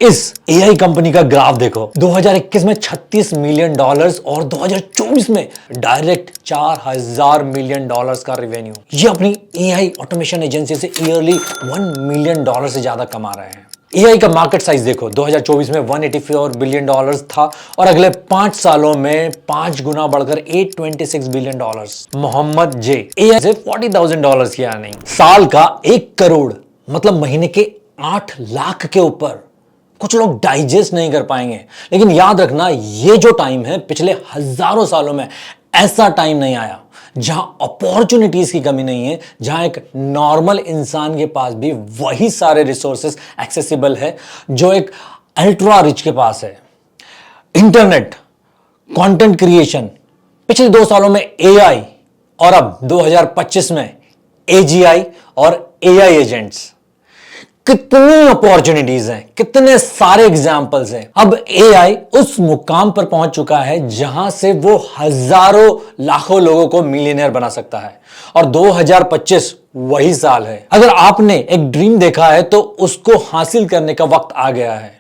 इस AI company का graph देखो। 2021 में $36 मिलियन और 2024 में डायरेक्ट $4000 मिलियन का रेवेन्यू। ये अपनी एआई ऑटोमेशन एजेंसी से ईयरली $1 मिलियन से ज्यादा कमा रहे हैं। एआई का मार्केट साइज देखो, 2024 में $184 बिलियन था और अगले 5 सालों में 5 गुना बढ़कर $826 बिलियन। मोहम्मद जे एआई से $40,000 की अर्निंग, साल का 1 करोड़ मतलब महीने के 8 लाख के ऊपर। कुछ लोग डाइजेस्ट नहीं कर पाएंगे, लेकिन याद रखना ये जो टाइम है पिछले हजारों सालों में ऐसा टाइम नहीं आया जहां अपॉर्चुनिटीज की कमी नहीं है, जहां एक नॉर्मल इंसान के पास भी वही सारे रिसोर्सेस एक्सेसिबल है जो एक अल्ट्रा रिच के पास है। इंटरनेट, कंटेंट क्रिएशन, पिछले 2 सालों में एआई और अब 2025 में एजीआई और एआई एजेंट्स। कितनी अपॉर्चुनिटीज हैं, कितने सारे एग्जाम्पल्स हैं। अब एआई उस मुकाम पर पहुंच चुका है जहां से वो हजारों लाखों लोगों को मिलियनेयर बना सकता है और 2025 वही साल है। अगर आपने एक ड्रीम देखा है तो उसको हासिल करने का वक्त आ गया है।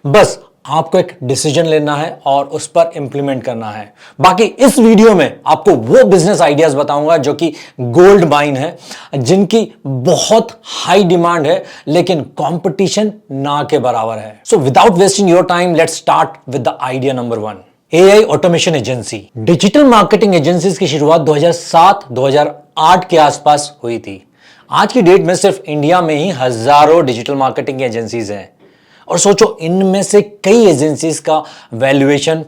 बस आपको एक डिसीजन लेना है और उस पर इंप्लीमेंट करना है। बाकी इस वीडियो में आपको वो बिजनेस आइडियाज बताऊंगा जो कि गोल्ड माइन है, जिनकी बहुत हाई डिमांड है लेकिन कंपटीशन ना के बराबर है। So without wasting your time, let's start with the idea number 1। AI automation agency. Digital marketing agencies की शुरुआत 2007-2008 के आसपास हुई थी। आज की डेट में सिर्फ इंडिया में ही हजारों डिजिटल मार्केटिंग एजेंसीज हैं और सोचो इनमें से कई एजेंसीज का वैल्यूएशन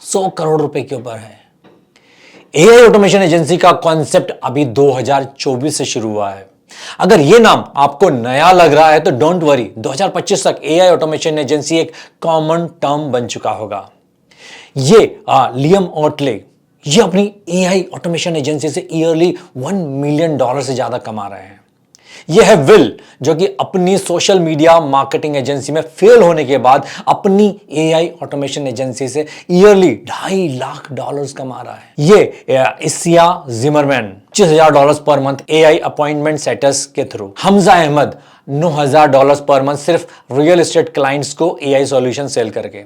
100 करोड़ रुपए के ऊपर है। एआई ऑटोमेशन एजेंसी का कॉन्सेप्ट अभी 2024 से शुरू हुआ है। अगर यह नाम आपको नया लग रहा है तो डोंट वरी, 2025 तक एआई ऑटोमेशन एजेंसी एक कॉमन टर्म बन चुका होगा। ये लियम ऑटले ये अपनी एआई ऑटोमेशन एजेंसी से ईयरली $1 मिलियन से ज्यादा कमा रहे हैं। यह है विल, जो कि अपनी सोशल मीडिया मार्केटिंग एजेंसी में फेल होने के बाद अपनी एआई ऑटोमेशन एजेंसी से ईयरली $2.5 लाख कमा रहा है। ये इसिया जिमरमैन $25,000 पर मंथ एआई अपॉइंटमेंट सेटर्स के थ्रू। हमजा अहमद $9,000 पर मंथ सिर्फ रियल एस्टेट क्लाइंट्स को एआई सॉल्यूशन सेल करके।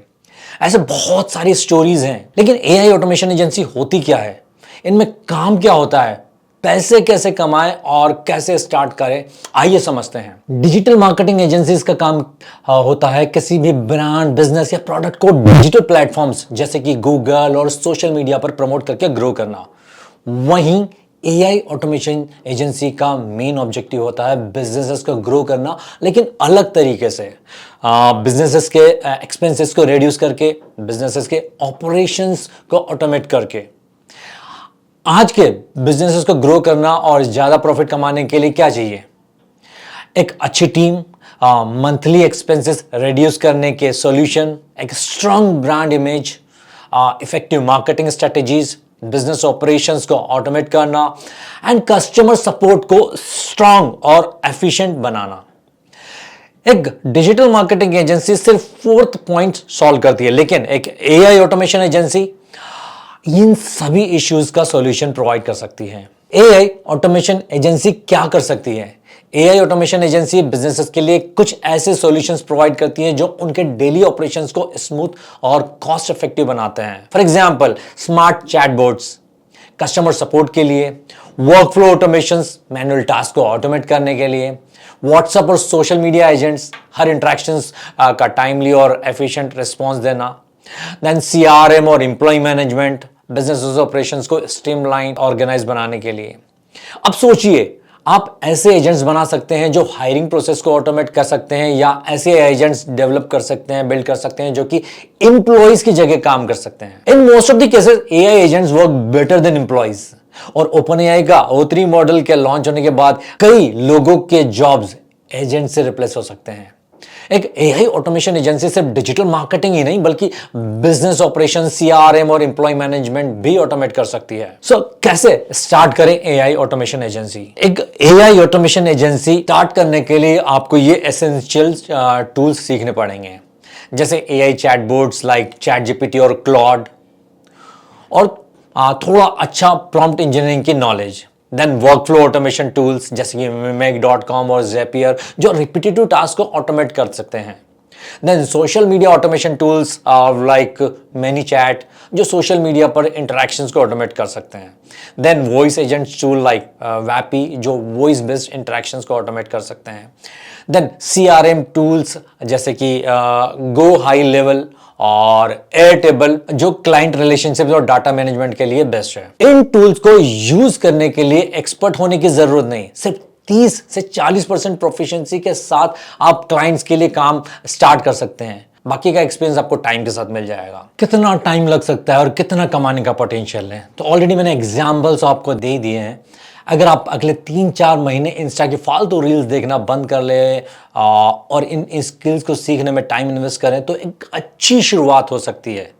ऐसे बहुत सारी स्टोरीज हैं, लेकिन एआई ऑटोमेशन एजेंसी होती क्या है, इनमें काम क्या होता है, पैसे कैसे कमाएं और कैसे स्टार्ट करें, आइए समझते हैं। डिजिटल मार्केटिंग एजेंसीज का काम होता है किसी भी ब्रांड, बिजनेस या प्रोडक्ट को डिजिटल प्लेटफॉर्म्स जैसे कि गूगल और सोशल मीडिया पर प्रमोट करके ग्रो करना। वहीं एआई ऑटोमेशन एजेंसी का मेन ऑब्जेक्टिव होता है बिजनेसेस को ग्रो करना, लेकिन अलग तरीके से। बिजनेसेस के एक्सपेंसेस को रिड्यूस करके, बिजनेसेस के ऑपरेशंस को ऑटोमेट करके। आज के बिजनेसेस को ग्रो करना और ज्यादा प्रॉफिट कमाने के लिए क्या चाहिए? एक अच्छी टीम, मंथली एक्सपेंसेस रिड्यूस करने के सॉल्यूशन, एक strong brand image, effective marketing strategies, business operations को ऑटोमेट करना एंड कस्टमर सपोर्ट को स्ट्रांग और एफिशिएंट बनाना। एक डिजिटल मार्केटिंग एजेंसी सिर्फ 4th पॉइंट सॉल्व करती है, लेकिन एक एआई ऑटोमेशन एजेंसी इन सभी इश्यूज का सॉल्यूशन प्रोवाइड कर सकती है। एआई ऑटोमेशन एजेंसी क्या कर सकती है? एआई ऑटोमेशन एजेंसी बिजनेसेस के लिए कुछ ऐसे सॉल्यूशंस प्रोवाइड करती है जो उनके डेली ऑपरेशंस को स्मूथ और कॉस्ट इफेक्टिव बनाते हैं। For example, smart chatbots customer support के लिए, वर्कफ्लो ऑटोमेशंस मैनुअल टास्क को ऑटोमेट करने के लिए, व्हाट्सएप और सोशल मीडिया एजेंट्स हर इंटरेक्शंस का टाइमली और एफिशिएंट रिस्पॉन्स देना, देन सीआरएम और एम्प्लॉय मैनेजमेंट बिजनेस ऑपरेशंस को स्ट्रीमलाइन ऑर्गेनाइज बनाने के लिए। अब सोचिए, आप ऐसे एजेंट्स बना सकते हैं जो हायरिंग प्रोसेस को ऑटोमेट कर सकते हैं, या ऐसे एजेंट्स डेवलप कर सकते हैं, बिल्ड कर सकते हैं जो कि एम्प्लॉइज की जगह काम कर सकते हैं। In most of the cases AI agents work better than employees. और ओपन एआई का O3 मॉडल के लॉन्च होने के बाद कई लोगों के जॉब्स एजेंट से रिप्लेस हो सकते हैं। एक एआई ऑटोमेशन एजेंसी सिर्फ डिजिटल मार्केटिंग ही नहीं बल्कि बिजनेस ऑपरेशन, सीआरएम और एम्प्लॉय मैनेजमेंट भी ऑटोमेट कर सकती है। सो कैसे स्टार्ट करें एआई ऑटोमेशन एजेंसी? एक एआई ऑटोमेशन एजेंसी स्टार्ट करने के लिए आपको ये एसेंशियल टूल्स सीखने पड़ेंगे, जैसे एआई चैटबॉट्स लाइक चैटजीपीटी और क्लॉड, और थोड़ा अच्छा प्रॉम्प्ट इंजीनियरिंग की knowledge. Then workflow automation tools जैसे कि Make.com और Zapier जो रिपीटेटिव टास्क को ऑटोमेट कर सकते हैं। Then social media automation tools like ManyChat जो सोशल मीडिया पर इंटरेक्शंस को ऑटोमेट कर सकते हैं। Then voice agent tool like Vapi जो वॉइस बेस्ड इंटरेक्शंस को ऑटोमेट कर सकते हैं। देन CRM टूल्स जैसे कि गो हाई लेवल और एयरटेबल जो क्लाइंट रिलेशनशिप और डाटा मैनेजमेंट के लिए बेस्ट है। इन टूल्स को यूज करने के लिए एक्सपर्ट होने की जरूरत नहीं, सिर्फ 30 से 40% प्रोफिशिएंसी के साथ आप क्लाइंट्स के लिए काम स्टार्ट कर सकते हैं। बाकी का एक्सपीरियंस आपको टाइम के साथ मिल जाएगा। कितना टाइम लग सकता है और कितना कमाने का पोटेंशियल है, तो ऑलरेडी मैंने एग्जांपल्स आपको दे दिए हैं। अगर आप अगले 3-4 महीने इंस्टा की फालतू रील्स देखना बंद कर ले और इन स्किल्स को सीखने में टाइम इन्वेस्ट करें तो एक अच्छी शुरुआत हो सकती है।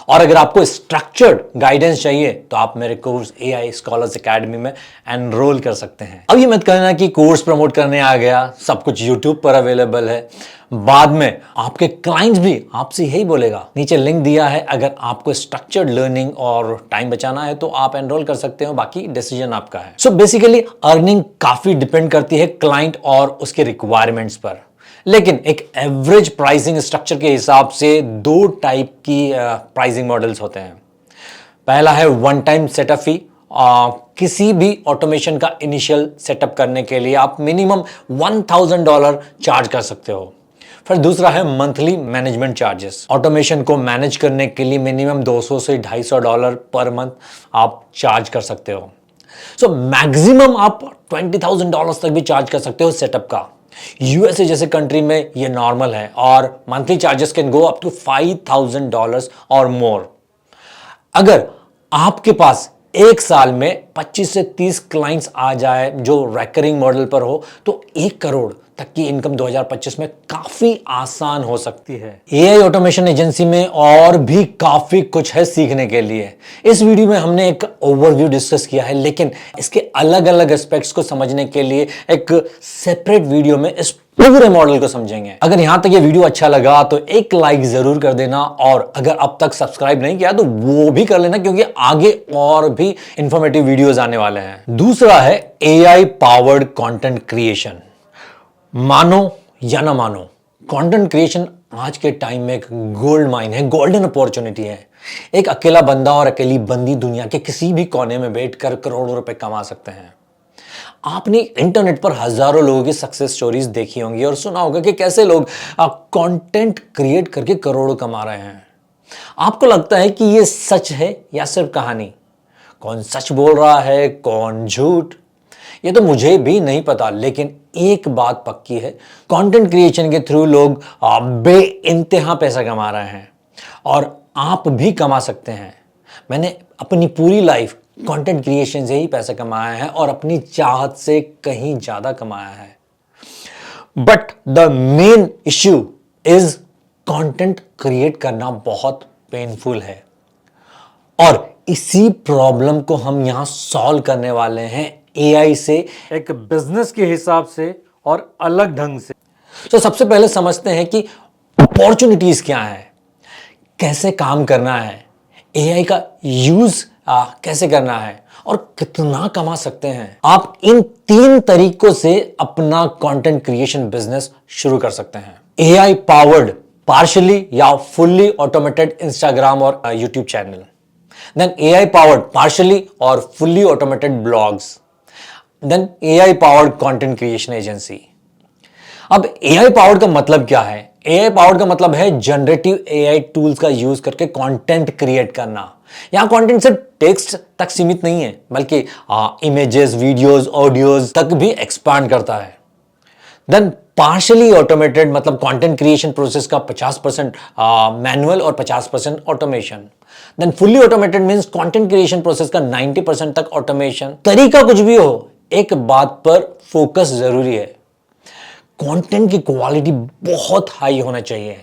और अगर आपको स्ट्रक्चर्ड गाइडेंस चाहिए तो आप मेरे कोर्स AI स्कॉलर्स एकेडमी में एनरोल कर सकते हैं। अब ये मत कहना कि कोर्स प्रमोट करने आ गया, सब कुछ यूट्यूब पर अवेलेबल है। बाद में आपके क्लाइंट्स भी आपसे यही बोलेगा। नीचे लिंक दिया है, अगर आपको स्ट्रक्चर्ड लर्निंग और टाइम बचाना है तो आप एनरोल कर सकते हो, बाकी डिसीजन आपका है। सो बेसिकली अर्निंग काफी डिपेंड करती है क्लाइंट और उसके रिक्वायरमेंट्स पर, लेकिन एक एवरेज प्राइसिंग स्ट्रक्चर के हिसाब से 2 टाइप की प्राइसिंग मॉडल्स होते हैं। पहला है वन टाइम सेटअप फी, किसी भी ऑटोमेशन का इनिशियल सेटअप करने के लिए आप मिनिमम $1000 चार्ज कर सकते हो। फिर दूसरा है मंथली मैनेजमेंट चार्जेस, ऑटोमेशन को मैनेज करने के लिए मिनिमम $200 से $250 पर मंथ आप चार्ज कर सकते हो। सो मैक्सिमम आप $20,000 तक भी चार्ज कर सकते हो सेटअप का। USA जैसे कंट्री में ये नॉर्मल है और monthly charges can go up to $5,000 और मोर। अगर आपके पास एक साल में 25 से 30 क्लाइंट्स आ जाए जो रेकरिंग मॉडल पर हो तो 1 करोड़ तक की इनकम 2025 में काफी आसान हो सकती है। AI ऑटोमेशन एजेंसी में और भी काफी कुछ है सीखने के लिए। इस वीडियो में हमने एक ओवरव्यू डिस्कस किया है, लेकिन इसके अलग अलग एस्पेक्ट्स को समझने के लिए एक सेपरेट वीडियो में इस पूरे मॉडल को समझेंगे। अगर यहां तक ये वीडियो अच्छा लगा तो एक लाइक जरूर कर देना, और अगर अब तक सब्सक्राइब नहीं किया तो वो भी कर लेना, क्योंकि आगे और भी इंफॉर्मेटिव वीडियोस आने वाले हैं। दूसरा है AI पावर्ड कंटेंट क्रिएशन। मानो या ना मानो, कंटेंट क्रिएशन आज के टाइम में एक गोल्ड माइन है, गोल्डन अपॉर्चुनिटी है। एक अकेला बंदा और अकेली बंदी दुनिया के किसी भी कोने में बैठकर करोड़ों रुपए कमा सकते हैं। आपने इंटरनेट पर हजारों लोगों की सक्सेस स्टोरीज देखी होंगी और सुना होगा कि कैसे लोग कंटेंट क्रिएट करके करोड़ों कमा रहे हैं। आपको लगता है कि ये सच है या सिर्फ कहानी? कौन सच बोल रहा है, कौन झूठ, ये तो मुझे भी नहीं पता, लेकिन एक बात पक्की है, कंटेंट क्रिएशन के थ्रू लोग बेइंतहा पैसा कमा रहे हैं और आप भी कमा सकते हैं। मैंने अपनी पूरी लाइफ कंटेंट क्रिएशन से ही पैसा कमाया है और अपनी चाहत से कहीं ज्यादा कमाया है। But the main issue is content create करना बहुत पेनफुल है, और इसी प्रॉब्लम को हम यहां सॉल्व करने वाले हैं AI से, एक बिजनेस के हिसाब से और अलग ढंग से। तो सबसे पहले समझते हैं कि अपॉर्चुनिटीज क्या है, कैसे काम करना है, AI का यूज कैसे करना है और कितना कमा सकते हैं। आप इन 3 तरीकों से अपना कंटेंट क्रिएशन बिजनेस शुरू कर सकते हैं। AI पावर्ड पार्शियली या फुल्ली ऑटोमेटेड इंस्टाग्राम और YouTube channel, then AI powered partially और fully automated blogs, then AI powered content creation agency. अब AI पावर्ड का मतलब क्या है? AI पावर्ड का मतलब है जनरेटिव AI टूल्स का यूज करके कंटेंट क्रिएट करना। यहां कंटेंट सिर्फ टेक्स्ट तक सीमित नहीं है, बल्कि इमेजेस, वीडियोस, ऑडियोज तक भी एक्सपांड करता है। देन पार्शियली ऑटोमेटेड मतलब कंटेंट क्रिएशन प्रोसेस का 50% मैनुअल और 50% automation. Then fully automated means content creation process का 90% तक ऑटोमेशन। तरीका कुछ भी हो, एक बात पर फोकस जरूरी है, कंटेंट की क्वालिटी बहुत हाई होना चाहिए।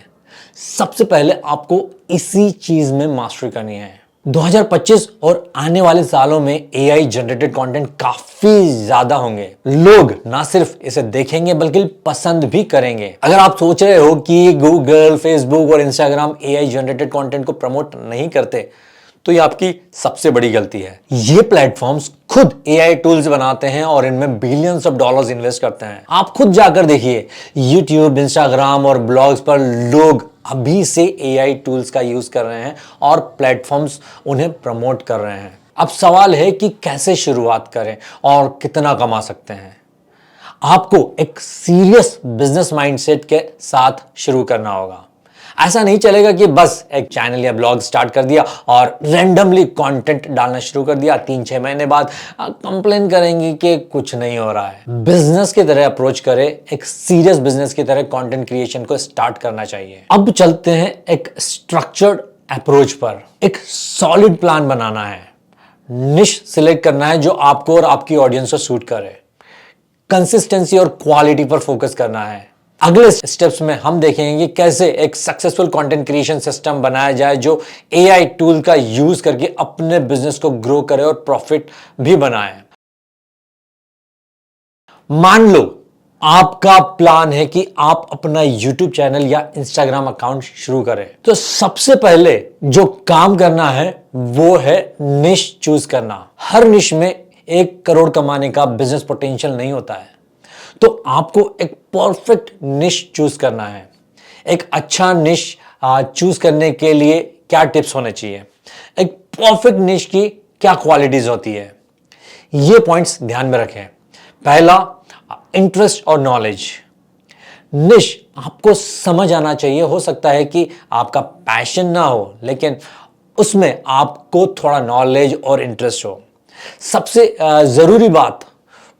सबसे पहले आपको इसी चीज में मास्टरी करनी है। 2025 और आने वाले सालों में AI जनरेटेड कंटेंट काफी ज्यादा होंगे। लोग ना सिर्फ इसे देखेंगे बल्कि पसंद भी करेंगे। अगर आप सोच रहे हो कि गूगल, फेसबुक और इंस्टाग्राम AI जनरेटेड कंटेंट को प्रमोट नहीं करते, तो ये आपकी सबसे बड़ी गलती है। ये प्लेटफॉर्म्स खुद एआई टूल्स बनाते हैं और इनमें बिलियंस ऑफ डॉलर्स इन्वेस्ट करते हैं। आप खुद जाकर देखिए, यूट्यूब, इंस्टाग्राम और ब्लॉग्स पर लोग अभी से एआई टूल्स का यूज कर रहे हैं और प्लेटफॉर्म्स उन्हें प्रमोट कर रहे हैं। अब सवाल है कि कैसे शुरुआत करें और कितना कमा सकते हैं। आपको एक सीरियस बिजनेस माइंडसेट के साथ शुरू करना होगा। ऐसा नहीं चलेगा कि बस एक चैनल या ब्लॉग स्टार्ट कर दिया और रैंडमली कंटेंट डालना शुरू कर दिया, 3-6 महीने बाद कंप्लेन करेंगे कि कुछ नहीं हो रहा है। बिजनेस की तरह अप्रोच करें, एक सीरियस बिजनेस की तरह कंटेंट क्रिएशन को स्टार्ट करना चाहिए। अब चलते हैं एक स्ट्रक्चर्ड अप्रोच पर। एक सॉलिड प्लान बनाना है, निश सिलेक्ट करना है जो आपको और आपकी ऑडियंस को सूट करे, कंसिस्टेंसी और क्वालिटी पर फोकस करना है। अगले स्टेप्स में हम देखेंगे कि कैसे एक सक्सेसफुल कंटेंट क्रिएशन सिस्टम बनाया जाए जो एआई टूल का यूज करके अपने बिजनेस को ग्रो करे और प्रॉफिट भी बनाए। मान लो आपका प्लान है कि आप अपना यूट्यूब चैनल या इंस्टाग्राम अकाउंट शुरू करें, तो सबसे पहले जो काम करना है वो है निश चूज करना। हर निश में 1 करोड़ कमाने का बिजनेस पोटेंशियल नहीं होता है, तो आपको एक परफेक्ट निश चूज करना है। एक अच्छा निश चूज करने के लिए क्या टिप्स होने चाहिए, एक परफेक्ट निश की क्या क्वालिटीज होती है, ये पॉइंट्स ध्यान में रखें। पहला, इंटरेस्ट और नॉलेज। निश आपको समझ आना चाहिए। हो सकता है कि आपका पैशन ना हो, लेकिन उसमें आपको थोड़ा नॉलेज और इंटरेस्ट हो। सबसे जरूरी बात,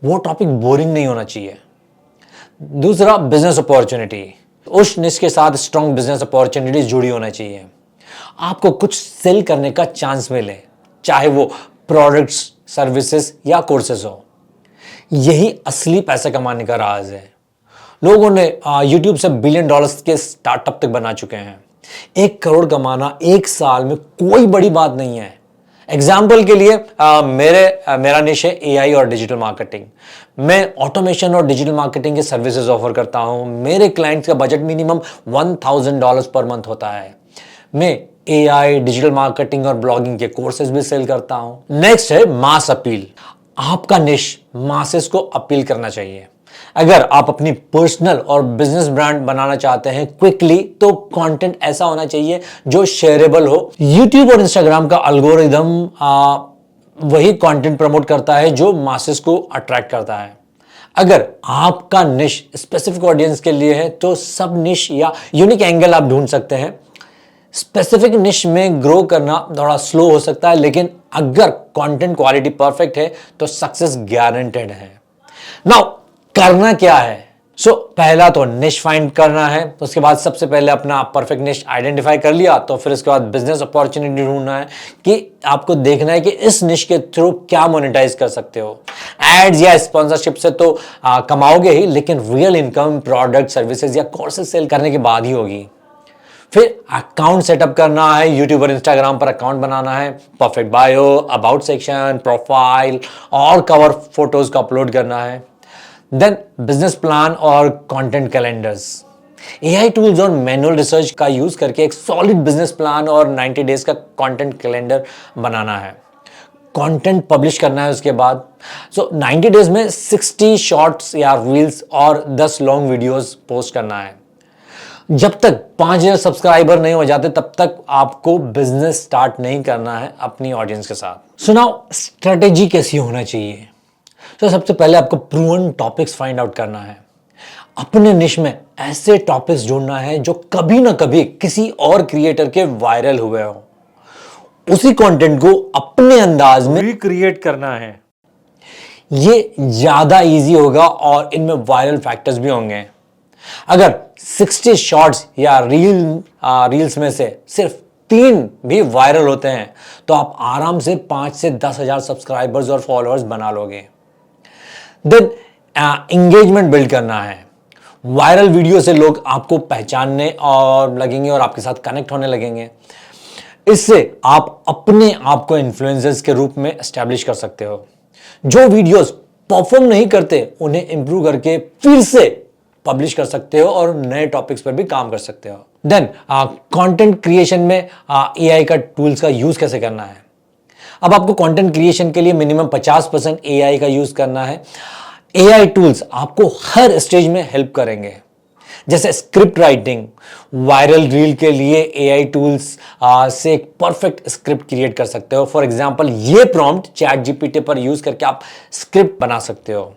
वो टॉपिक बोरिंग नहीं होना चाहिए। दूसरा, बिजनेस अपॉर्चुनिटी। उस निश के साथ स्ट्रॉन्ग बिजनेस अपॉर्चुनिटीज जुड़ी होना चाहिए। आपको कुछ सेल करने का चांस मिले, चाहे वो प्रोडक्ट्स, सर्विसेज या कोर्सेज हो। यही असली पैसे कमाने का राज है। लोगों ने यूट्यूब से बिलियन डॉलर्स के स्टार्टअप तक बना चुके हैं। 1 करोड़ कमाना 1 साल में कोई बड़ी बात नहीं है। एग्जाम्पल के लिए मेरा निश है एआई और डिजिटल मार्केटिंग। मैं ऑटोमेशन और डिजिटल मार्केटिंग के सर्विसेज ऑफर करता हूं। मेरे क्लाइंट्स का बजट मिनिमम $1000 पर मंथ होता है। मैं एआई, डिजिटल मार्केटिंग और ब्लॉगिंग के कोर्सेज भी सेल करता हूं। नेक्स्ट है मास अपील। आपका निश मासेस को अपील करना चाहिए। अगर आप अपनी पर्सनल और बिजनेस ब्रांड बनाना चाहते हैं क्विकली, तो कंटेंट ऐसा होना चाहिए जो शेयरेबल हो। यूट्यूब और इंस्टाग्राम का एल्गोरिदम वही कंटेंट प्रमोट करता है जो मासेस को अट्रैक्ट करता है। अगर आपका निश स्पेसिफिक ऑडियंस के लिए है, तो सब निश या यूनिक एंगल आप ढूंढ सकते हैं। स्पेसिफिक निश में ग्रो करना थोड़ा स्लो हो सकता है, लेकिन अगर कंटेंट क्वालिटी परफेक्ट है तो सक्सेस गारंटेड है। नाउ करना क्या है? पहला तो निश फाइंड करना है। उसके बाद सबसे पहले अपना परफेक्ट निश आइडेंटिफाई कर लिया, तो फिर उसके बाद बिजनेस अपॉर्चुनिटी ढूंढना है कि आपको देखना है कि इस निश के थ्रू क्या मोनेटाइज कर सकते हो। एड्स या स्पॉन्सरशिप से तो कमाओगे ही, लेकिन रियल इनकम प्रोडक्ट, सर्विसेज या कोर्सेज सेल करने के बाद ही होगी। फिर अकाउंट सेटअप करना है। यूट्यूब और इंस्टाग्राम पर अकाउंट बनाना है। Perfect bio, about section, profile और कवर फोटोज को अपलोड करना है। देन बिजनेस प्लान और कंटेंट कैलेंडर्स। एआई टूल्स और मैनुअल रिसर्च का यूज करके एक सॉलिड बिजनेस प्लान और 90 डेज का कंटेंट कैलेंडर बनाना है। कंटेंट पब्लिश करना है उसके बाद। 90 डेज में 60 शॉर्ट्स या रील्स और 10 लॉन्ग वीडियोस पोस्ट करना है। जब तक 5000 सब्सक्राइबर नहीं हो जाते, तब तक आपको बिजनेस स्टार्ट नहीं करना है अपनी ऑडियंस के साथ। सुनाओ, स्ट्रेटेजी कैसी होना चाहिए? सबसे पहले आपको प्रूवन टॉपिक्स फाइंड आउट करना है। अपने निश में ऐसे टॉपिक्स ढूंढना है जो कभी ना कभी किसी और क्रिएटर के वायरल हुए हो। उसी कंटेंट को अपने अंदाज में रिक्रिएट करना है। ये ज्यादा इजी होगा और इनमें वायरल फैक्टर्स भी होंगे। अगर 60 शॉर्ट्स या रील्स में से सिर्फ 3 भी वायरल होते हैं, तो आप आराम से 5 से 10,000 सब्सक्राइबर्स और फॉलोअर्स बना लोगे। देन एंगेजमेंट बिल्ड करना है। वायरल वीडियो से लोग आपको पहचानने और लगेंगे और आपके साथ कनेक्ट होने लगेंगे। इससे आप अपने आप को इन्फ्लुएंसर्स के रूप में एस्टैब्लिश कर सकते हो। जो वीडियोस परफॉर्म नहीं करते, उन्हें इंप्रूव करके फिर से पब्लिश कर सकते हो और नए टॉपिक्स पर भी काम कर सकते हो। देन कंटेंट क्रिएशन में एआई का टूल्स का यूज कैसे करना है। अब आपको कंटेंट क्रिएशन के लिए मिनिमम 50% एआई का यूज करना है। एआई टूल्स आपको हर स्टेज में हेल्प करेंगे, जैसे स्क्रिप्ट राइटिंग, वायरल रील के लिए एआई टूल्स से एक परफेक्ट स्क्रिप्ट क्रिएट कर सकते हो। फॉर एग्जांपल ये प्रॉम्प्ट चैट जीपीटी पर यूज करके आप स्क्रिप्ट बना सकते हो।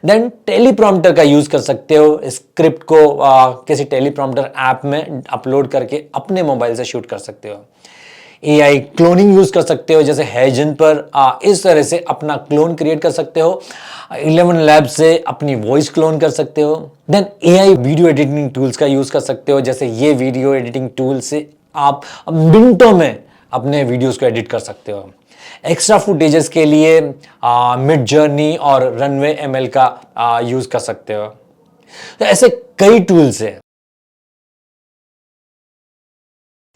देन टेलीप्रॉम्प्टर का यूज कर सकते हो, स्क्रिप्ट को किसी टेलीप्रॉम्प्टर ऐप में अपलोड करके अपने मोबाइल से शूट कर सकते हो। एआई क्लोनिंग यूज कर सकते हो, जैसे हेजन पर इस तरह से अपना क्लोन क्रिएट कर सकते हो। 11 लैब से अपनी वॉइस क्लोन कर सकते हो। Then AI video editing tools का यूज कर सकते हो, जैसे ये वीडियो एडिटिंग टूल से आप मिनटों में अपने वीडियोस को एडिट कर सकते हो। एक्स्ट्रा फुटेजेस के लिए मिड जर्नी और रनवे एमएल का यूज कर सकते हो। तो ऐसे कई टूल्स हैं।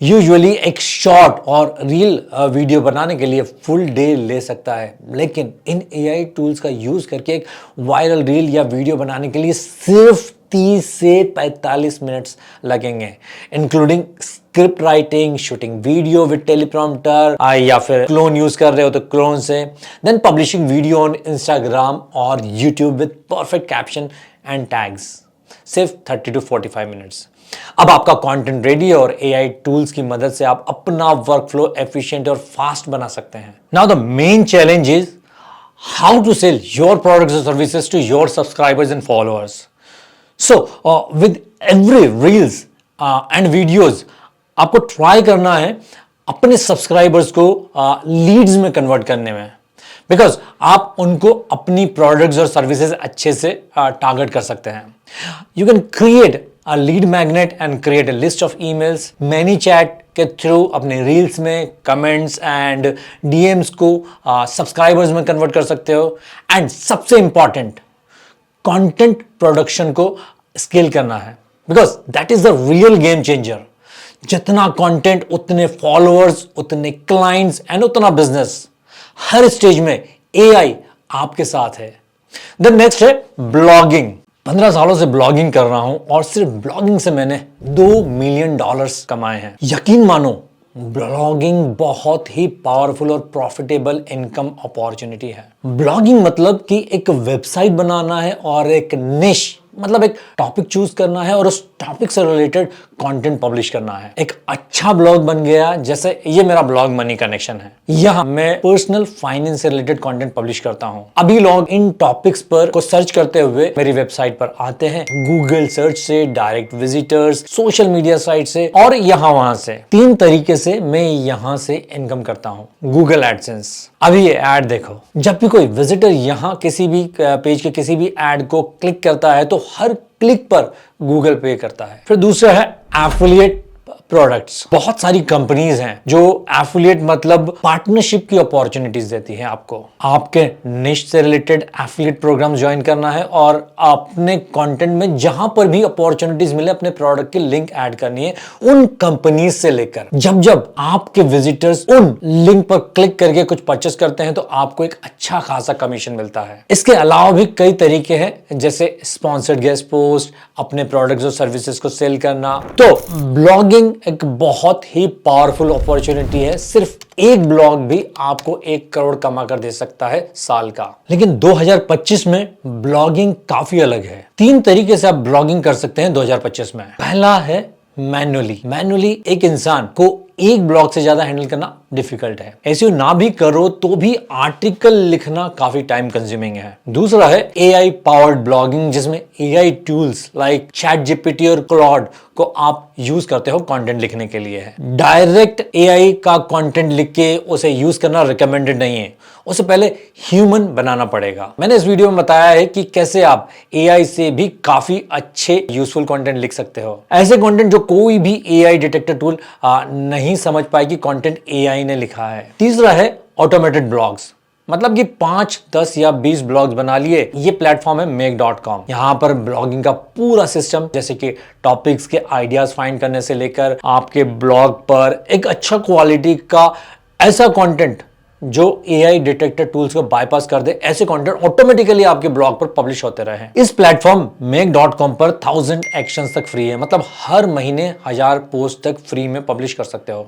यूजुअली एक शॉर्ट और रील वीडियो बनाने के लिए फुल डे ले सकता है, लेकिन इन एआई टूल्स का यूज करके एक वायरल रील या वीडियो बनाने के लिए सिर्फ 30 से 45 मिनट्स लगेंगे, including script writing, shooting video with teleprompter या फिर क्लोन यूज कर रहे हो तो क्लोन से, then publishing video on Instagram और YouTube with perfect caption and tags, सिर्फ 30 to 45 मिनट्स। अब आपका कंटेंट रेडी और एआई टूल्स की मदद से आप अपना वर्कफ्लो एफिशिएंट और फास्ट बना सकते हैं। Now the main challenge is how to sell your products और services to your subscribers and followers. So with every reels and videos आपको ट्राई करना है अपने सब्सक्राइबर्स को लीड्स में कन्वर्ट करने में, बिकॉज आप उनको अपनी प्रोडक्ट्स और सर्विसेज अच्छे से टारगेट कर सकते हैं। You can create a lead magnet and create a list of emails, ManyChat के थ्रू अपने रील्स में कमेंट्स एंड डीएम्स को सब्सक्राइबर्स में कन्वर्ट कर सकते हो। एंड सबसे इंपॉर्टेंट, कंटेंट प्रोडक्शन को स्केल करना है, because that is the real game changer. जितना कंटेंट उतने फॉलोअर्स, उतने क्लाइंट्स एंड उतना बिजनेस। हर स्टेज में एआई आपके साथ है। द नेक्स्ट है ब्लॉगिंग। 15 सालों से ब्लॉगिंग कर रहा हूं और सिर्फ ब्लॉगिंग से मैंने $2 मिलियन कमाए हैं। यकीन मानो, ब्लॉगिंग बहुत ही पावरफुल और प्रॉफिटेबल इनकम अपॉर्चुनिटी है। ब्लॉगिंग मतलब कि एक वेबसाइट बनाना है और एक निश मतलब एक टॉपिक चूज करना है और उस टॉपिक से रिलेटेड कंटेंट पब्लिश करना है। एक अच्छा ब्लॉग बन गया, जैसे ये मेरा ब्लॉग मनी कनेक्शन है। यहाँ मैं पर्सनल फाइनेंस से रिलेटेड कंटेंट पब्लिश करता हूँ। अभी लोग इन टॉपिक्स पर को सर्च करते हुए मेरी वेबसाइट पर आते हैं, गूगल सर्च से, direct visitors, social media site से और यहाँ वहां से। 3 तरीके से मैं यहाँ से इनकम करता हूँ। Google AdSense. अभी ये ऐड देखो, जब भी कोई विजिटर यहाँ किसी भी पेज के किसी भी ऐड को क्लिक करता है तो हर क्लिक पर गूगल पे करता है। फिर दूसरा है एफिलिएट प्रोडक्ट्स। बहुत सारी कंपनीज हैं जो एफिलिएट मतलब पार्टनरशिप की अपॉर्चुनिटीज देती हैं आपको। आपके निश से रिलेटेड एफिलिएट प्रोग्राम ज्वाइन करना है और अपने कंटेंट में जहां पर भी अपॉर्चुनिटीज मिले अपने प्रोडक्ट की लिंक ऐड करनी है उन कंपनीज से लेकर। जब जब आपके विजिटर्स उन लिंक पर क्लिक करके कुछ परचेस करते हैं तो आपको एक अच्छा खासा कमीशन मिलता है। इसके अलावा भी कई तरीके हैं, जैसे स्पॉन्सर्ड गेस्ट पोस्ट, अपने प्रोडक्ट्स और सर्विसेज को सेल करना। तो ब्लॉगिंग एक बहुत ही पावरफुल अपॉर्चुनिटी है। सिर्फ एक ब्लॉग भी आपको 1 करोड़ कमा कर दे सकता है साल का। लेकिन 2025 में ब्लॉगिंग काफी अलग है। 3 तरीके से आप ब्लॉगिंग कर सकते हैं 2025 में। पहला है मैन्युअली एक इंसान को एक ब्लॉग से ज्यादा हैंडल करना डिफिकल्ट है। ऐसे ना भी करो तो भी आर्टिकल लिखना काफी टाइम कंज्यूमिंग है। दूसरा है एआई पावर्ड ब्लॉगिंग, जिसमें AI tools like chat GPT और क्लॉड को आप यूज करते हो कंटेंट लिखने के लिए। डायरेक्ट एआई का कंटेंट लिख के उसे यूज करना रिकमेंडेड नहीं है, उससे पहले ह्यूमन बनाना पड़ेगा। मैंने इस वीडियो में बताया है कि कैसे आप एआई से भी काफी अच्छे यूजफुल कंटेंट लिख सकते हो, ऐसे कंटेंट जो कोई भी एआई डिटेक्टर टूल नहीं समझ पाए कि कंटेंट एआई ने लिखा है। तीसरा है ऑटोमेटेड ब्लॉग्स, मतलब कि 5, 10 या 20 ब्लॉग्स बना लिए। ये प्लेटफॉर्म है make.com। यहाँ पर ब्लॉगिंग का पूरा सिस्टम, जैसे कि टॉपिक्स के आइडियाज फाइंड करने से लेकर आपके ब्लॉग पर एक अच्छा क्वालिटी का ऐसा कंटेंट जो AI डिटेक्टर टूल्स को बाईपास कर दे ऐसे कंटेंट ऑटोमेटिकली आपके ब्लॉग पर पब्लिश होते रहे। इस प्लेटफॉर्म make.com पर 1000 एक्शंस तक फ्री है, मतलब हर महीने 1000 पोस्ट तक फ्री में पब्लिश कर सकते हो।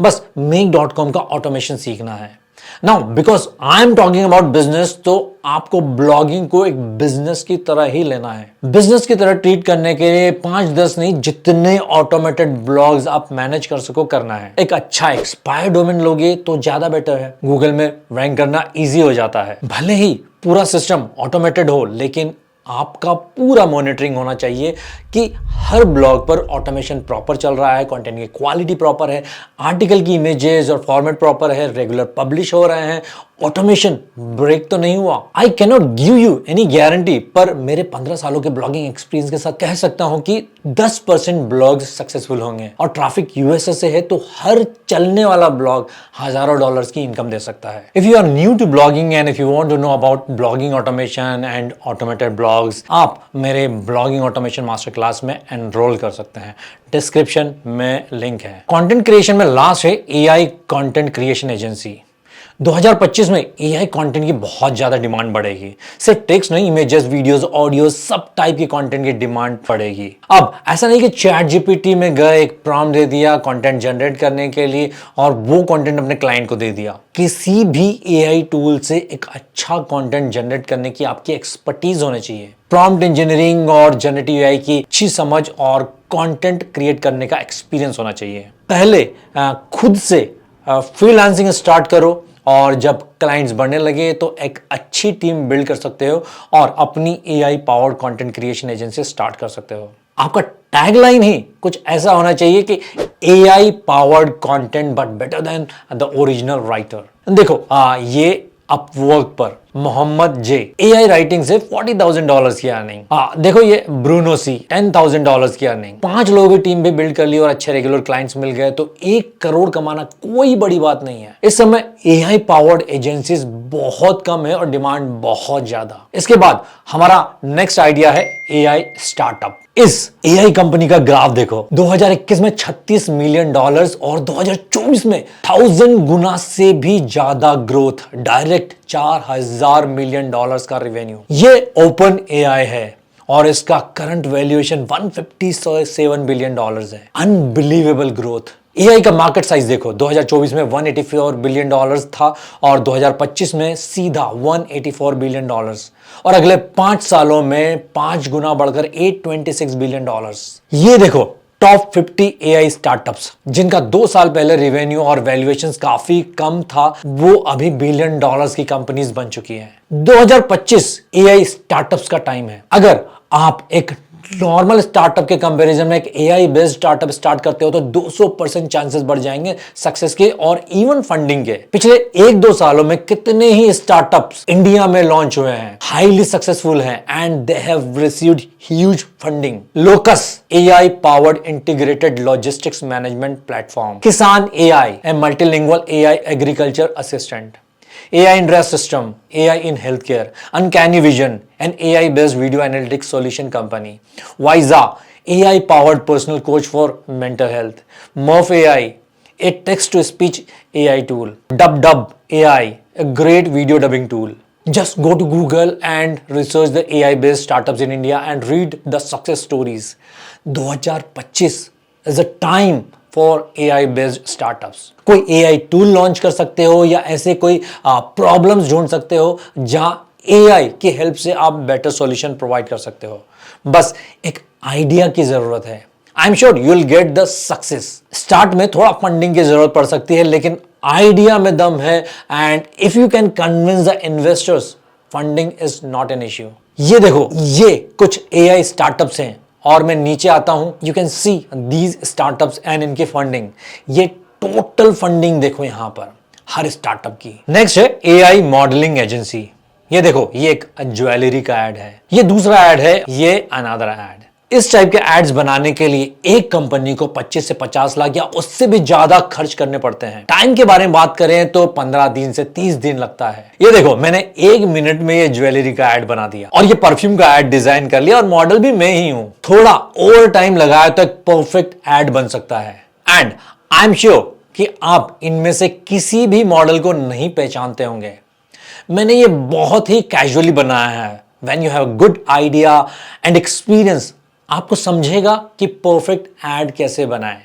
बस make.com का ऑटोमेशन सीखना है। Now because I am talking about business, तो आपको ब्लॉगिंग को एक बिजनेस की तरह ही लेना है। बिजनेस की तरह ट्रीट करने के लिए 5-10 नहीं, जितने ऑटोमेटेड ब्लॉग्स आप मैनेज कर सको करना है। एक अच्छा एक्सपायर डोमेन लोगे तो ज्यादा बेटर है, गूगल में रैंक करना इजी हो जाता है। भले ही पूरा सिस्टम ऑटोमेटेड हो, लेकिन आपका पूरा मॉनिटरिंग होना चाहिए कि हर ब्लॉग पर ऑटोमेशन प्रॉपर चल रहा है, कंटेंट की क्वालिटी प्रॉपर है, आर्टिकल की इमेजेस और फॉर्मेट प्रॉपर है, रेगुलर पब्लिश हो रहे हैं, ऑटोमेशन ब्रेक तो नहीं हुआ। I can not give you any guarantee, पर मेरे 15 सालों के ब्लॉगिंग एक्सपीरियंस के साथ कह सकता हूं कि 10% ब्लॉग्स सक्सेसफुल होंगे। और ट्रैफिक यूएसए से है तो हर चलने वाला ब्लॉग हजारों डॉलर्स की इनकम दे सकता है। If you are new to blogging and if you want to know about blogging automation and automated blogs, आप मेरे ब्लॉगिंग ऑटोमेशन मास्टर क्लास में एनरोल कर सकते हैं। डिस्क्रिप्शन में लिंक है। कंटेंट क्रिएशन में लास्ट है एआई कंटेंट क्रिएशन एजेंसी। 2025 में एआई कंटेंट की बहुत ज्यादा डिमांड बढ़ेगी। सिर्फ टेक्स्ट नहीं, इमेजेस, वीडियोस, ऑडियो, सब टाइप की कंटेंट की डिमांड बढ़ेगी। अब ऐसा नहीं कि चैट जीपीटी में गए, एक प्रॉम्प्ट दे दिया कंटेंट जनरेट करने के लिए और वो कंटेंट अपने क्लाइंट को दे दिया। किसी भी एआई टूल से एक अच्छा कंटेंट जनरेट करने की आपकी एक्सपर्टीज होनी चाहिए। प्रॉम्प्ट इंजीनियरिंग और जनरेटिव एआई की अच्छी समझ और कंटेंट क्रिएट करने का एक्सपीरियंस होना चाहिए। पहले खुद से फ्रीलांसिंग स्टार्ट करो और जब क्लाइंट्स बढ़ने लगे तो एक अच्छी टीम बिल्ड कर सकते हो और अपनी AI powered content creation agency start कर सकते हो। आपका टैगलाइन ही कुछ ऐसा होना चाहिए कि AI powered content but better than the original writer. देखो ये अपवर्क पर मोहम्मद जे एआई राइटिंग से $40,000 की अर्निंग। देखो ये ब्रूनो सी $10,000 की अर्निंग। 5 लोगों की टीम भी बिल्ड कर ली और अच्छे रेगुलर क्लाइंट्स मिल गए तो 1 करोड़ कमाना कोई बड़ी बात नहीं है। इस समय एआई पावर्ड एजेंसीज बहुत कम है और डिमांड बहुत ज्यादा। इसके बाद हमारा नेक्स्ट आइडिया है एआई स्टार्टअप। इस एआई कंपनी का ग्राफ देखो, 2021 में $36 मिलियन और 2024 में 1000 गुना से भी ज्यादा ग्रोथ, डायरेक्ट $4000 मिलियन का रेवेन्यू। ये ओपन एआई है और इसका करंट वैल्यूएशन $157 बिलियन है। Unbelievable growth. एआई का मार्केट साइज देखो, 2024 में $184 बिलियन था और 2025 में सीधा $184 बिलियन और अगले 5 सालों में 5 गुना बढ़कर $826 बिलियन। ये देखो टॉप 50 एआई स्टार्टअप्स जिनका 2 साल पहले रेवेन्यू और वैल्यूएशंस काफी कम था, वो अभी $बिलियन की कंपनीज बन चुकी हैं। 2025 एआई स्टार्टअप्स का टाइम है। अगर आप एक नॉर्मल स्टार्टअप के कंपैरिजन में एक एआई बेस्ड स्टार्टअप स्टार्ट करते हो तो 200% चांसेस बढ़ जाएंगे सक्सेस के और इवन फंडिंग के। पिछले 1-2 सालों में कितने ही स्टार्टअप्स इंडिया में लॉन्च हुए हैं, हाईली सक्सेसफुल हैं and they have received huge funding. Locus AI powered integrated logistics management platform, Kisan AI, a multilingual AI agriculture assistant, AI in REST system, AI in healthcare, Uncanny Vision, an AI-based video analytics solution company, Wiza, AI-powered personal coach for mental health, Murph AI, a text-to-speech AI tool, DubDub AI, a great video dubbing tool. Just go to Google and research the AI-based startups in India and read the success stories. 2025 is a time for AI based startups. कोई AI tool launch कर सकते हो या ऐसे कोई problems ढूंढ सकते हो जहां एआई की हेल्प से आप बेटर सॉल्यूशन प्रोवाइड कर सकते हो। बस एक आइडिया की जरूरत है। I am sure you will get the success. Start में थोड़ा फंडिंग की जरूरत पड़ सकती है, लेकिन आइडिया में दम है and if you can convince the investors, funding is not an issue. ये देखो, ये कुछ एआई स्टार्टअप्स हैं और मैं नीचे आता हूं, you can see these startups and इनकी फंडिंग। ये टोटल फंडिंग देखो यहां पर हर स्टार्टअप की। नेक्स्ट है एआई मॉडलिंग एजेंसी। ये देखो, ये एक ज्वेलरी का ऐड है, ये दूसरा ऐड है, ये अनदर ऐड। इस टाइप के एड्स बनाने के लिए एक कंपनी को 25 से 50 लाख या उससे भी ज्यादा खर्च करने पड़ते हैं। टाइम के बारे में बात करें तो 15 दिन से 30 दिन लगता है। ये देखो, मैंने 1 मिनट में ये ज्वेलरी का ऐड बना दिया और ये परफ्यूम का ऐड डिजाइन कर लिया और मॉडल भी मैं ही हूं। थोड़ा ओवर टाइम लगाया तो एक परफेक्ट ऐड बन सकता है एंड आई एम श्योर कि आप इनमें से किसी भी मॉडल को नहीं पहचानते होंगे। मैंने ये बहुत ही कैजुअली बनाया है। When you have good idea and experience, आपको समझेगा कि परफेक्ट एड कैसे बनाएं।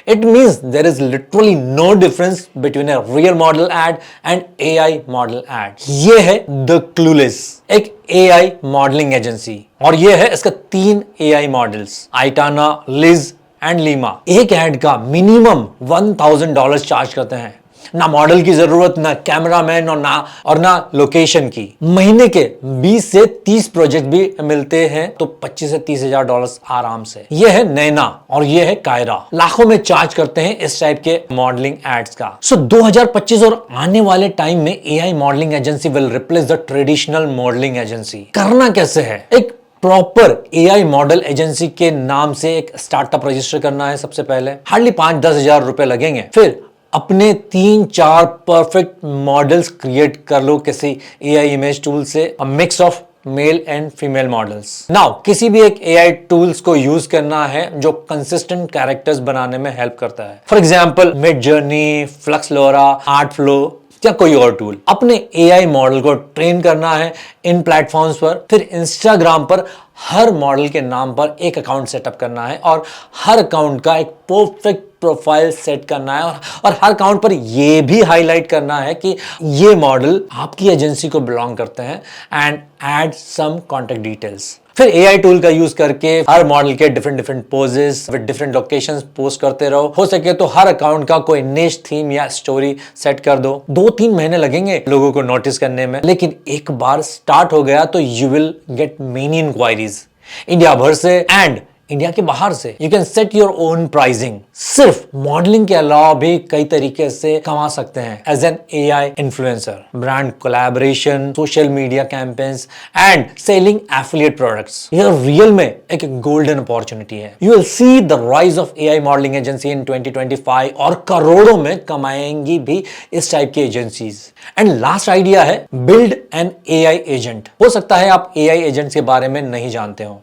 It means there is literally no difference between a real model ad and AI model ad. ये है The Clueless, एक AI मॉडलिंग एजेंसी, और ये है इसका 3 AI models, Aitana, Liz and Lima. एक एड का मिनिमम $1000 चार्ज करते हैं। ना मॉडल की जरूरत, ना कैमरामैन और ना लोकेशन की। महीने के 20 से 30 प्रोजेक्ट भी मिलते हैं तो 25 से 30 हजार डॉलर आराम से। ये है नैना और ये है कायरा, लाखों में चार्ज करते हैं इस टाइप के मॉडलिंग एड्स का। 2025 और आने वाले टाइम में AI modelling agency will replace the traditional modelling agency. करना कैसे है? एक प्रॉपर एआई मॉडल एजेंसी के नाम से एक स्टार्टअप रजिस्टर करना है। सबसे पहले हार्डली 5-10 हजार रुपए लगेंगे। फिर अपने 3-4 परफेक्ट मॉडल्स क्रिएट कर लो किसी एआई इमेज टूल से, अ mix of male and female models. Now किसी भी एक एआई टूल्स को यूज करना है जो कंसिस्टेंट कैरेक्टर्स बनाने में हेल्प करता है। For example Midjourney, Flux LoRA, art flow या कोई और टूल। अपने एआई मॉडल को ट्रेन करना है इन प्लेटफॉर्म्स पर। फिर इंस्टाग्राम पर हर मॉडल के नाम पर एक अकाउंट सेटअप करना है और हर अकाउंट का एक परफेक्ट प्रोफाइल सेट करना है और हर अकाउंट पर यह भी हाईलाइट करना है कि ये मॉडल आपकी एजेंसी को बिलोंग करते हैं and add some contact details. फिर एआई टूल का यूज करके हर मॉडल के different poses with different locations post करते रहो। हो सके तो हर अकाउंट का कोई निश थीम या स्टोरी सेट कर दो। 2-3 महीने लगेंगे लोगों को नोटिस करने में, लेकिन एक बार स्टार्ट हो गया तो you will get many inquiries India भर से एंड इंडिया के बाहर से। You can set your own pricing. सिर्फ मॉडलिंग के अलावा भी कई तरीके से कमा सकते हैं as an AI influencer, brand collaboration, social media campaigns and selling affiliate products. यह रियल में एक गोल्डन अपॉर्चुनिटी है। You will see the rise of AI modelling agency इन 2025 और करोड़ों में कमाएंगी भी इस टाइप की एजेंसीज। एंड लास्ट आइडिया है बिल्ड एन एआई एजेंट। हो सकता है आप एआई एजेंट्स के बारे में नहीं जानते हो,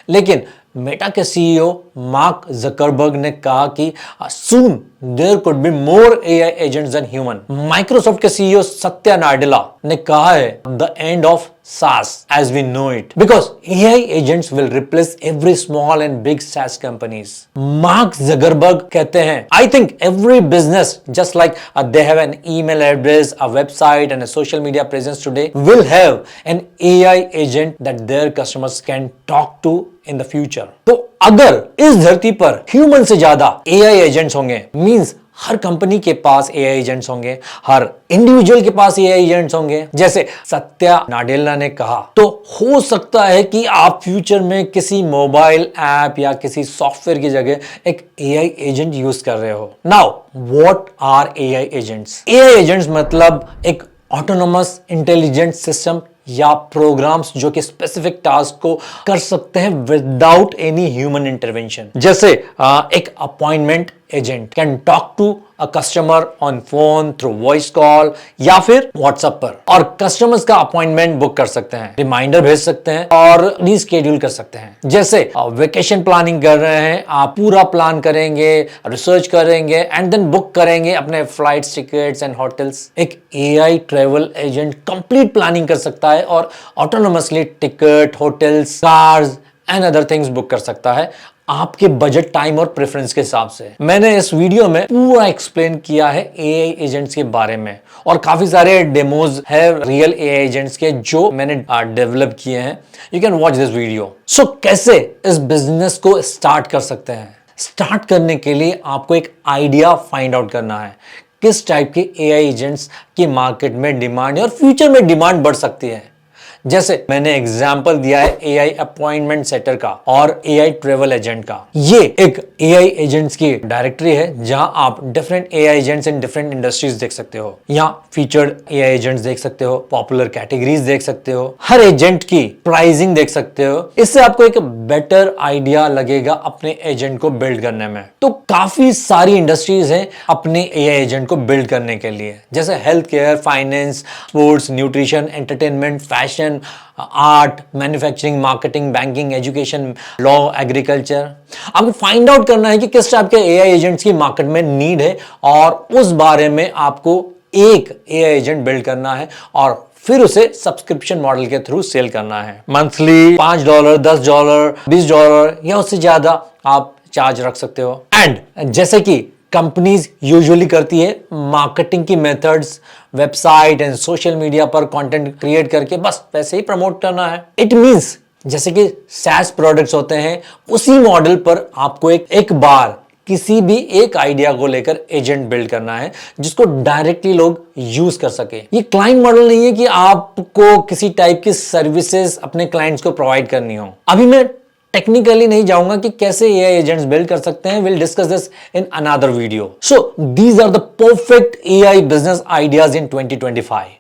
लेकिन मेटा के सीईओ मार्क जकरबर्ग ने कहा कि soon there could be more AI agents than human. Microsoft के सीईओ सत्या नाडेला ने कहा है the end of SaaS as we know it, because AI agents will replace every small and big SaaS companies. Mark Zuckerberg कहते हैं, I think every business, just like they have an email address, a website and a social media presence today, will have an AI agent that their customers can talk to in the future. तो अगर इस धरती पर human से ज्यादा AI agents होंगे, means हर company के पास AI agents होंगे, हर इंडिविजुअल के पास एआई एजेंट्स होंगे, जैसे सत्या नाडेला ने कहा, तो हो सकता है कि आप फ्यूचर में किसी मोबाइल ऐप या किसी सॉफ्टवेयर की जगह एक एआई एजेंट यूज कर रहे हो। Now what are AI agents? AI agents मतलब एक ऑटोनोमस इंटेलिजेंट सिस्टम या प्रोग्राम्स जो कि स्पेसिफिक टास्क को कर सकते हैं विदाउट एनी ह्यूमन इंटरवेंशन। जैसे एक appointment agent can talk to a customer on phone, through voice call या फिर व्हाट्सएप पर, और कस्टमर्स का अपॉइंटमेंट बुक कर सकते हैं, रिमाइंडर भेज सकते हैं और रीस्केड्यूल कर सकते हैं। जैसे वेकेशन प्लानिंग कर रहे हैं, आप पूरा प्लान करेंगे, रिसर्च करेंगे एंड देन बुक करेंगे अपने फ्लाइट्स, टिकट्स एंड होटल्स। एक AI travel agent complete planning कर सकता है और autonomously ticket, hotels, cars and other things book कर सकता है आपके बजट, टाइम और प्रेफरेंस के हिसाब से। मैंने इस वीडियो में पूरा एक्सप्लेन किया है एआई एजेंट्स के बारे में और काफी सारे डेमोज है रियल एआई एजेंट्स के जो मैंने डेवलप किए हैं। You can watch this video. So कैसे इस बिजनेस को स्टार्ट कर सकते हैं? स्टार्ट करने के लिए आपको एक आइडिया फाइंड आउट करना है किस टाइप के एआई एजेंट्स की मार्केट में डिमांड है और फ्यूचर में डिमांड बढ़ सकती है। जैसे मैंने एग्जांपल दिया है एआई अपॉइंटमेंट सेटर का और एआई ट्रैवल एजेंट का। ये एक एआई एजेंट्स की डायरेक्टरी है जहां आप different AI agents in different industries देख सकते हो। यहाँ फीचर्ड एआई एजेंट्स देख सकते हो, पॉपुलर कैटेगरीज देख सकते हो, हर एजेंट की प्राइसिंग देख सकते हो। इससे आपको एक बेटर आइडिया लगेगा अपने एजेंट को बिल्ड करने में। तो काफी सारी इंडस्ट्रीज हैं अपने एआई एजेंट को बिल्ड करने के लिए, जैसे health care, finance, sports, nutrition, entertainment, fashion, fashion, art, manufacturing, marketing, banking, education, law, agriculture. आपको फाइंड आउट करना है कि किस टाइप के एआई एजेंट्स की मार्केट में नीड है और उस बारे में आपको एक एआई एजेंट बिल्ड करना है और फिर उसे सब्सक्रिप्शन मॉडल के थ्रू सेल करना है। मंथली $5, $10, $20 या उससे ज्यादा आप चार्ज रख सकते हो। एंड जैसे कि कंपनीज यूजुअली करती है, मार्केटिंग की मेथड्स, वेबसाइट एंड सोशल मीडिया पर कंटेंट क्रिएट करके बस पैसे ही प्रमोट करना है। इट मींस जैसे कि SaaS प्रोडक्ट्स होते हैं, उसी मॉडल पर आपको एक बार किसी भी एक आइडिया को लेकर एजेंट बिल्ड करना है जिसको डायरेक्टली लोग यूज कर सके। ये क्लाइंट मॉडल नहीं है कि आपको किसी टाइप की सर्विसेज अपने क्लाइंट्स को प्रोवाइड करनी हो। अभी मैं टेक्निकली नहीं जाऊंगा कि कैसे एआई एजेंट्स बिल्ड कर सकते हैं। Will discuss this in another video. So these are the perfect AI business ideas in 2025।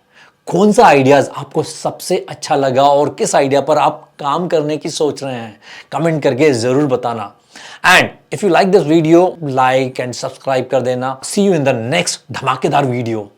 कौन सा आइडियाज आपको सबसे अच्छा लगा और किस आइडिया पर आप काम करने की सोच रहे हैं, कमेंट करके जरूर बताना। And if you like this video, like and subscribe कर देना। सी यू इन द नेक्स्ट धमाकेदार वीडियो।